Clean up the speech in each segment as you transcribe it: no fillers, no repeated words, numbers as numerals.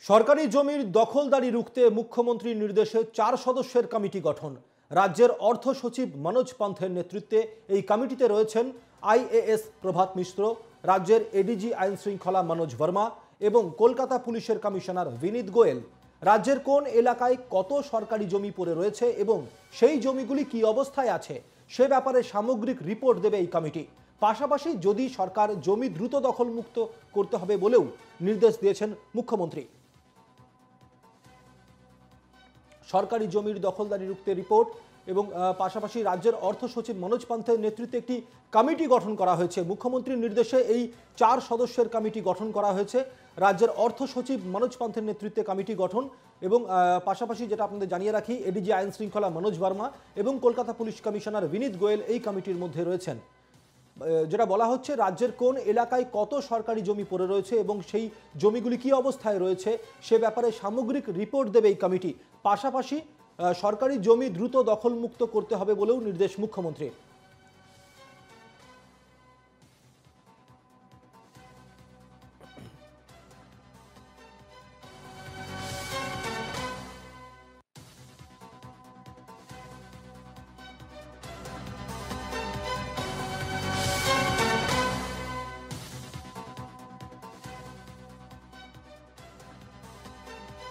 সরকারি জমির দখলদারি রুখতে মুখ্যমন্ত্রীর নির্দেশে 4 সদস্যের কমিটি গঠন। রাজ্যের অর্থ সচিব মনোজ পান্থের নেতৃত্বে এই কমিটিতে রয়েছেন আইএএস প্রভাত মিশ্র, রাজ্যের এডিজি আইন শৃঙ্খলা মনোজ বর্মা এবং কলকাতা পুলিশের কমিশনার বিনীত গোয়েল। রাজ্যের কোন এলাকায় কত সরকারি জমি পড়ে রয়েছে এবং সেই জমিগুলি কি অবস্থায় আছে সে ব্যাপারে সামগ্রিক রিপোর্ট দেবে এই কমিটি। পাশাপাশি যদি সরকার জমি দ্রুত দখলমুক্ত করতে হবে বলেও নির্দেশ দিয়েছেন মুখ্যমন্ত্রী। সরকারি জমির দখলদারি রুখতে রিপোর্ট এবং পাশাপাশি রাজ্যের অর্থ সচিব মনোজ পান্থের নেতৃত্বে একটি কমিটি গঠন করা হয়েছে। মুখ্যমন্ত্রীর নির্দেশে এই 4 সদস্যের কমিটি গঠন করা হয়েছে। রাজ্যের অর্থ সচিব মনোজ পান্থের নেতৃত্বে কমিটি গঠন এবং পাশাপাশি যেটা আপনাদের জানিয়ে রাখি, এডিজি আইন শৃঙ্খলা মনোজ বর্মা এবং কলকাতা পুলিশ কমিশনার বিনীত গোয়েল এই কমিটির মধ্যে রয়েছেন। যেটা বলা হচ্ছে, রাজ্যের কোন এলাকায় কত সরকারি জমি পড়ে রয়েছে এবং সেই জমিগুলি কি অবস্থায় রয়েছে সে ব্যাপারে সামগ্রিক রিপোর্ট দেবে এই কমিটি। পাশাপাশি সরকারি জমি দ্রুত দখলমুক্ত করতে হবে বলেও নির্দেশ মুখ্যমন্ত্রীর।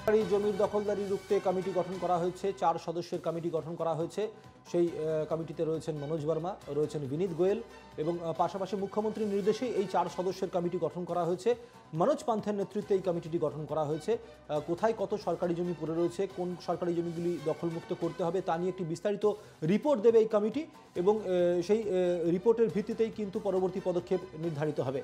সরকারি জমির দখলদারি রুখতে কমিটি গঠন করা হয়েছে, 4 সদস্যের কমিটি গঠন করা হয়েছে। সেই কমিটিতে রয়েছেন মনোজ বর্মা, রয়েছেন বিনীত গোয়েল এবং পাশাপাশি মুখ্যমন্ত্রীর নির্দেশেই এই 4 সদস্যের কমিটি গঠন করা হয়েছে। মনোজ পান্থের নেতৃত্বে এই কমিটিটি গঠন করা হয়েছে। কোথায় কত সরকারি জমি পড়ে রয়েছে, কোন সরকারি জমিগুলি দখলমুক্ত করতে হবে তা নিয়ে একটি বিস্তারিত রিপোর্ট দেবে এই কমিটি এবং সেই রিপোর্টের ভিত্তিতেই কিন্তু পরবর্তী পদক্ষেপ নির্ধারিত হবে।